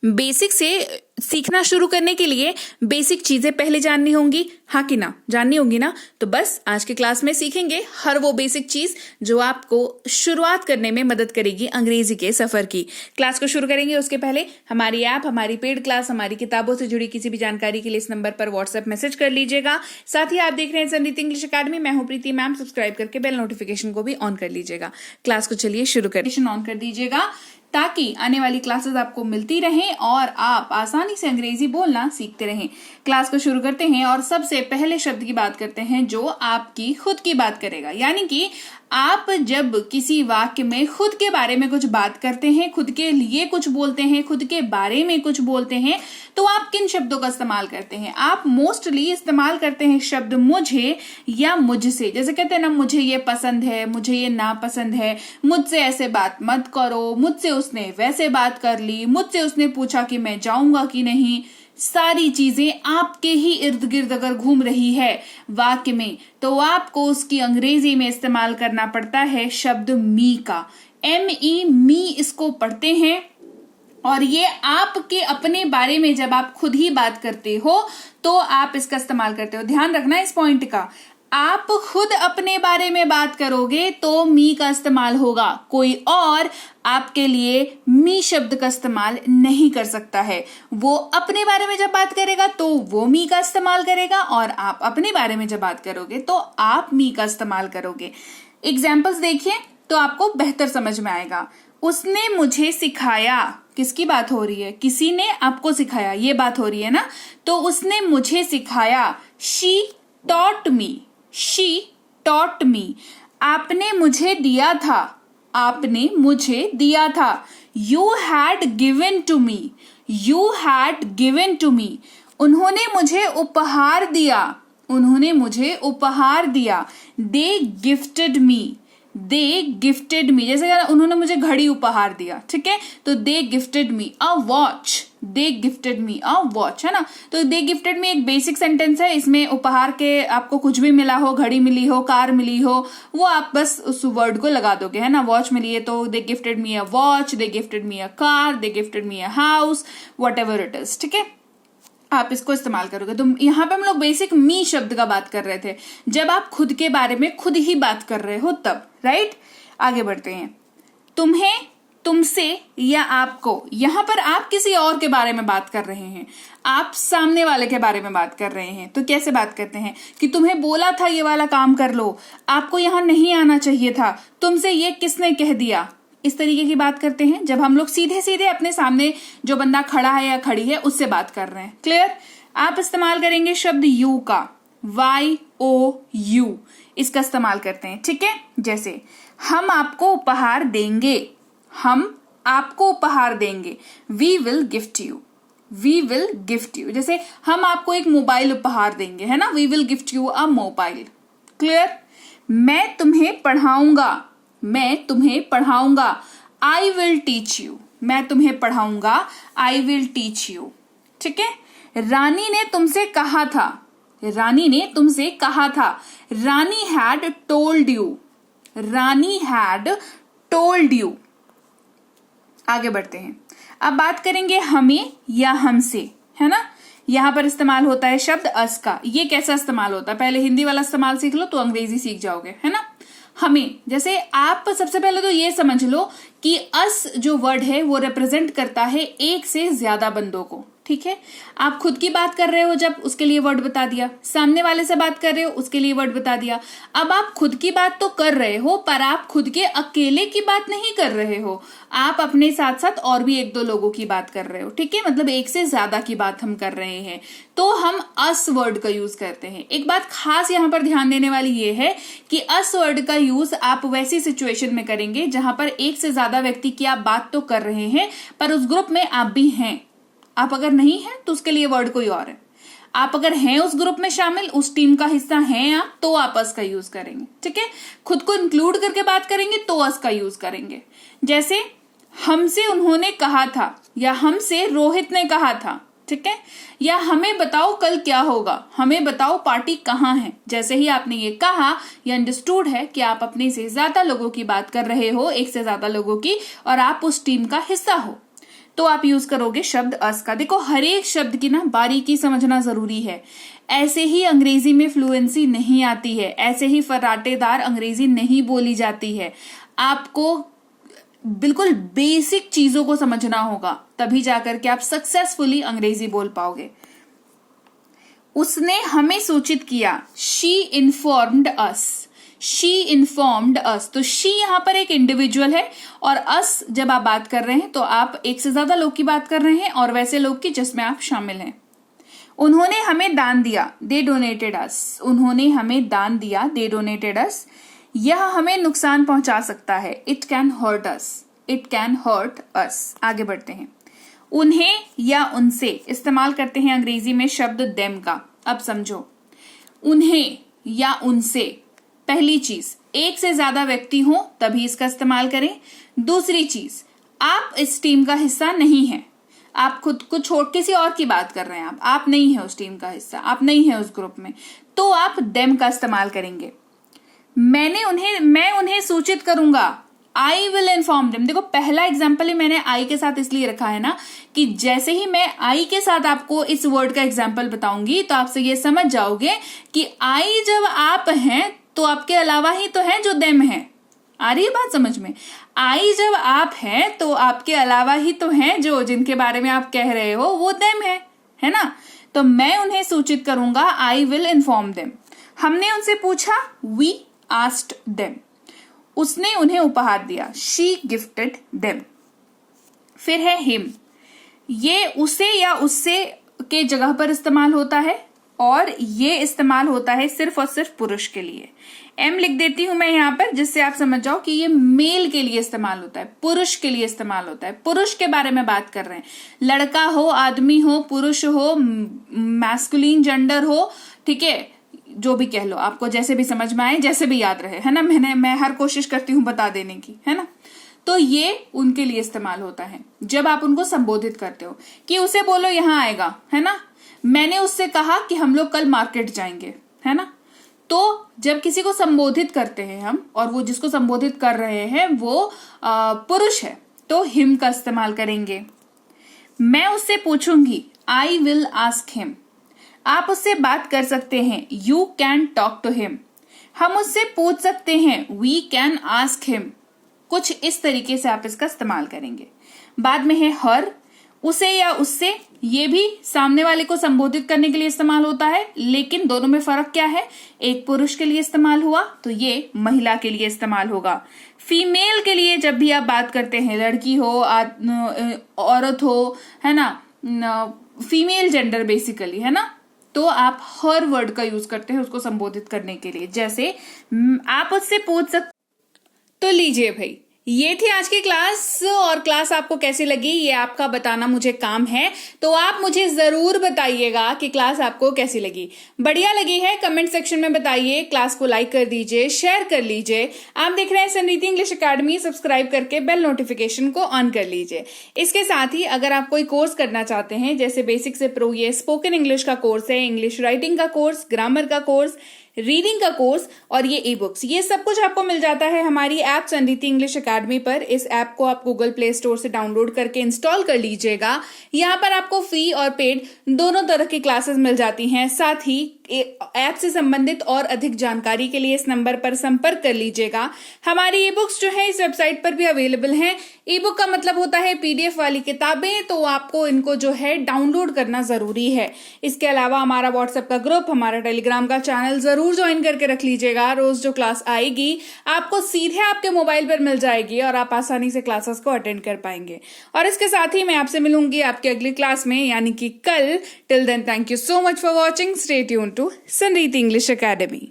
Basic से सीखना शुरू करने के लिए बेसिक चीजें पहले जाननी होंगी, हाँ कि ना? जाननी होंगी ना? तो बस आज के क्लास में सीखेंगे हर वो बेसिक चीज जो आपको शुरुआत करने में मदद करेगी अंग्रेजी के सफर की। क्लास को शुरू करेंगे उसके पहले हमारी ऐप, हमारी पेड क्लास, हमारी किताबों से जुड़ी किसी भी जानकारी के लिए इस नंबर पर व्हाट्सएप मैसेज कर लीजिएगा। साथ ही आप देख रहे हैं संदीप इंग्लिश अकेडमी, मैं हूं प्रीति मैम। सब्सक्राइब करके बेल नोटिफिकेशन को भी ऑन कर लीजिएगा। क्लास को चलिए शुरू करें, ऑन कर दीजिएगा ताकि आने वाली क्लासेस आपको मिलती रहें और आप आसानी से अंग्रेजी बोलना सीखते रहें। क्लास को शुरू करते हैं और सबसे पहले शब्द की बात करते हैं जो आपकी खुद की बात करेगा। यानी कि आप जब किसी वाक्य में खुद के बारे में कुछ बात करते हैं, खुद के लिए कुछ बोलते हैं, खुद के बारे में कुछ बोलते हैं, तो आप किन शब्दों का इस्तेमाल करते हैं? आप मोस्टली इस्तेमाल करते हैं शब्द मुझे या मुझसे। जैसे कहते हैं ना, मुझे ये पसंद है, मुझे ये नापसंद है, मुझसे ऐसे बात मत करो, मुझसे उसने वैसे बात कर ली, मुझसे उसने पूछा कि मैं जाऊंगा कि नहीं। सारी चीजें आपके ही इर्द गिर्द अगर घूम रही है वाक्य में, तो आपको उसकी अंग्रेजी में इस्तेमाल करना पड़ता है शब्द मी का। ME, मी इसको पढ़ते हैं और ये आपके अपने बारे में जब आप खुद ही बात करते हो तो आप इसका इस्तेमाल करते हो। ध्यान रखना इस पॉइंट का। आप खुद अपने बारे में बात करोगे तो मी का इस्तेमाल होगा, कोई और आपके लिए मी शब्द का इस्तेमाल नहीं कर सकता है। वो अपने बारे में जब बात करेगा तो वो मी का इस्तेमाल करेगा और आप अपने बारे में जब बात करोगे तो आप मी का इस्तेमाल करोगे। एग्जाम्पल्स देखिए तो आपको बेहतर समझ में आएगा। उसने मुझे सिखाया, किसकी बात हो रही है? किसी ने आपको सिखाया, ये बात हो रही है ना। तो उसने मुझे सिखाया, she taught me, she taught me. आपने मुझे दिया था, आपने मुझे दिया था। You had given to me, you had given to me. उन्होंने मुझे उपहार दिया, उन्होंने मुझे उपहार दिया। They gifted me, they gifted me. जैसे उन्होंने मुझे घड़ी उपहार दिया, ठीक है, तो they gifted me a watch, they gifted me a watch, है ना। तो दे गिफ्टेड मी एक बेसिक सेंटेंस है। इसमें उपहार के आपको कुछ भी मिला हो, घड़ी मिली हो, कार मिली हो, वो आप बस उस वर्ड को लगा दोगे, है ना। वॉच मिली है तो they gifted me a watch, they gifted me a car, they gifted me a house, what ever it is, ठीक है। आप इसको इस्तेमाल करोगे। तो यहाँ पे हम लोग बेसिक मी शब्द का बात कर रहे थे, जब आप खुद के बारे में खुद ही बात कर रहे हो तब, राइट। आगे बढ़ते हैं। तुम्हें, तुमसे या आपको। यहां पर आप किसी और के बारे में बात कर रहे हैं, आप सामने वाले के बारे में बात कर रहे हैं। तो कैसे बात करते हैं कि तुम्हें बोला था ये वाला काम कर लो, आपको यहां नहीं आना चाहिए था, तुमसे ये किसने कह दिया। इस तरीके की बात करते हैं जब हम लोग सीधे सीधे अपने सामने जो बंदा खड़ा है या खड़ी है उससे बात कर रहे हैं। क्लियर। आप इस्तेमाल करेंगे शब्द यू का, YOU, इसका इस्तेमाल करते हैं, ठीक है। जैसे हम आपको उपहार देंगे, हम आपको उपहार देंगे। We will gift you, we will gift you. जैसे हम आपको एक मोबाइल उपहार देंगे, है ना, we will gift you a mobile. Clear. मैं तुम्हें पढ़ाऊंगा, मैं तुम्हें पढ़ाऊंगा। आई विल टीच यू, मैं तुम्हें पढ़ाऊंगा, आई विल टीच यू, ठीक है। रानी ने तुमसे कहा था, रानी ने तुमसे कहा था। Rani had told you, Rani had told you. आगे बढ़ते हैं। अब बात करेंगे हमें या हमसे, है ना। यहां पर इस्तेमाल होता है शब्द अस का। ये कैसा इस्तेमाल होता है? पहले हिंदी वाला इस्तेमाल सीख लो तो अंग्रेजी सीख जाओगे, है ना। हमें, जैसे आप सबसे पहले तो ये समझ लो कि अस जो वर्ड है वो रिप्रेजेंट करता है एक से ज्यादा बंदों को, ठीक है। आप खुद की बात कर रहे हो जब, उसके लिए वर्ड बता दिया। सामने वाले से बात कर रहे हो, उसके लिए वर्ड बता दिया। अब आप खुद की बात तो कर रहे हो पर आप खुद के अकेले की बात नहीं कर रहे हो, आप अपने साथ साथ और भी एक दो लोगों की बात कर रहे हो, ठीक है। मतलब एक से ज्यादा की बात हम कर रहे हैं तो हम अस वर्ड का यूज करते हैं। एक बात खास यहाँ पर ध्यान देने वाली ये है कि अस वर्ड का यूज आप वैसी सिचुएशन में करेंगे जहां पर एक से ज्यादा व्यक्ति की आप बात तो कर रहे हैं पर उस ग्रुप में आप भी हैं। आप अगर नहीं हैं तो उसके लिए वर्ड कोई और है। आप अगर हैं उस ग्रुप में शामिल, उस टीम का हिस्सा हैं आप, तो आप अस का यूज करेंगे, ठीक है। खुद को इंक्लूड करके बात करेंगे तो अस का यूज करेंगे। जैसे हमसे उन्होंने कहा था या हमसे रोहित ने कहा था, ठीक है। या हमें बताओ कल क्या होगा, हमें बताओ पार्टी कहाँ है। जैसे ही आपने ये कहा, ये अंडरस्टूड है कि आप अपने से ज्यादा लोगों की बात कर रहे हो, एक से ज्यादा लोगों की, और आप उस टीम का हिस्सा हो। तो आप यूज करोगे शब्द अस का। देखो हर एक शब्द की ना बारीकी समझना जरूरी है। ऐसे ही अंग्रेजी में फ्लुएंसी नहीं आती है, ऐसे ही फर्राटेदार अंग्रेजी नहीं बोली जाती है। आपको बिल्कुल बेसिक चीजों को समझना होगा, तभी जाकर के आप सक्सेसफुली अंग्रेजी बोल पाओगे। उसने हमें सूचित किया, she informed us. She informed us, तो शी यहां पर एक इंडिविजुअल है और अस जब आप बात कर रहे हैं तो आप एक से ज्यादा लोग की बात कर रहे हैं और वैसे लोग की जिसमें आप शामिल हैं। उन्होंने हमें दान दिया, दे डोनेटेड अस। उन्होंने हमें दान दिया, दे डोनेटेड अस। यह हमें नुकसान पहुंचा सकता है, it can hurt us. It can hurt us. आगे बढ़ते हैं। उन्हें या उनसे इस्तेमाल करते हैं अंग्रेजी में शब्द देम का। अब समझो, उन्हें या उनसे, पहली चीज एक से ज्यादा व्यक्ति हो तभी इसका इस्तेमाल करें। दूसरी चीज, आप इस टीम का हिस्सा नहीं है, आप खुद को छोड़ किसी और की बात कर रहे हैं, आप नहीं है उस टीम का हिस्सा, आप नहीं है उस ग्रुप में, तो आप देम का इस्तेमाल करेंगे। मैं उन्हें सूचित करूंगा, आई विल इन्फॉर्म देम। देखो पहला एग्जाम्पल ही मैंने आई के साथ इसलिए रखा है ना कि जैसे ही मैं आई के साथ आपको इस वर्ड का एग्जाम्पल बताऊंगी तो आपसे ये समझ जाओगे कि आई जब आप हैं तो आपके अलावा ही तो है जो देम है। आ रही है बात समझ में? आई जब आप हैं तो आपके अलावा ही तो है जो जिनके बारे में आप कह रहे हो वो देम है ना? तो मैं उन्हें सूचित करूंगा, आई विल इन्फॉर्म देम। हमने उनसे पूछा, वी आस्क्ड देम। उसने उन्हें उपहार दिया, शी गिफ्टेड देम। फिर है हिम। ये उसे या उससे के जगह पर इस्तेमाल होता है और ये इस्तेमाल होता है सिर्फ और सिर्फ पुरुष के लिए। एम लिख देती हूं मैं यहां पर जिससे आप समझ जाओ कि ये मेल के लिए इस्तेमाल होता है, पुरुष के लिए इस्तेमाल होता है। पुरुष के बारे में बात कर रहे हैं, लड़का हो, आदमी हो, पुरुष हो, मैस्कुलिन जेंडर हो, ठीक है, जो भी कह लो, आपको जैसे भी समझ में आए, जैसे भी याद रहे, है ना। मैं हर कोशिश करती हूं बता देने की, है ना। तो ये उनके लिए इस्तेमाल होता है जब आप उनको संबोधित करते हो कि उसे बोलो यहां आएगा, है ना। मैंने उससे कहा कि हम लोग कल मार्केट जाएंगे, है ना। तो जब किसी को संबोधित करते हैं हम और वो जिसको संबोधित कर रहे हैं वो पुरुष है तो हिम का इस्तेमाल करेंगे। मैं उससे पूछूंगी, आई विल आस्क हिम। आप उससे बात कर सकते हैं, you can talk to him. हम उससे पूछ सकते हैं, वी कैन आस्क हिम। कुछ इस तरीके से आप इसका इस्तेमाल करेंगे। बाद में है हर, उसे या उससे। ये भी सामने वाले को संबोधित करने के लिए इस्तेमाल होता है, लेकिन दोनों में फर्क क्या है? एक पुरुष के लिए इस्तेमाल हुआ तो ये महिला के लिए इस्तेमाल होगा। फीमेल के लिए जब भी आप बात करते हैं, लड़की हो, औरत हो, है ना, फीमेल जेंडर बेसिकली, है ना, तो आप हर वर्ड का यूज करते हैं उसको संबोधित करने के लिए। जैसे आप उससे पूछ सकते। तो लीजिए भाई, ये थी आज की क्लास और क्लास आपको कैसी लगी ये आपका बताना मुझे काम है, तो आप मुझे जरूर बताइएगा कि क्लास आपको कैसी लगी। बढ़िया लगी है कमेंट सेक्शन में बताइए, क्लास को लाइक कर दीजिए, शेयर कर लीजिए। आप देख रहे हैं समृद्धि इंग्लिश अकेडमी, सब्सक्राइब करके बेल नोटिफिकेशन को ऑन कर लीजिए। इसके साथ ही अगर आप कोई कोर्स करना चाहते हैं, जैसे बेसिक से प्रो, ये स्पोकन इंग्लिश का कोर्स है, इंग्लिश राइटिंग का कोर्स, ग्रामर का कोर्स, रीडिंग का कोर्स और ये ई बुक्स, ये सब कुछ आपको मिल जाता है हमारी ऐप समृद्धि इंग्लिश अकेडमी पर। इस ऐप को आप गूगल प्ले स्टोर से डाउनलोड करके इंस्टॉल कर लीजिएगा। यहाँ पर आपको फ्री और पेड दोनों तरह की क्लासेस मिल जाती हैं। साथ ही ऐप से संबंधित और अधिक जानकारी के लिए इस नंबर पर संपर्क कर लीजिएगा। हमारी ई बुक्स जो है इस वेबसाइट पर भी अवेलेबल हैं। ई बुक का मतलब होता है पीडीएफ वाली किताबें, तो आपको इनको जो है डाउनलोड करना जरूरी है। इसके अलावा हमारा व्हाट्सएप का ग्रुप, हमारा टेलीग्राम का चैनल जरूर ज्वाइन करके रख लीजिएगा। रोज जो क्लास आएगी आपको सीधे आपके मोबाइल पर मिल जाएगी और आप आसानी से क्लासेस को अटेंड कर पाएंगे। और इसके साथ ही मैं आपसे मिलूंगी आपकी अगली क्लास में, यानी कि कल। Till then, thank you so much for watching. Stay tune to Samriddhi English academy.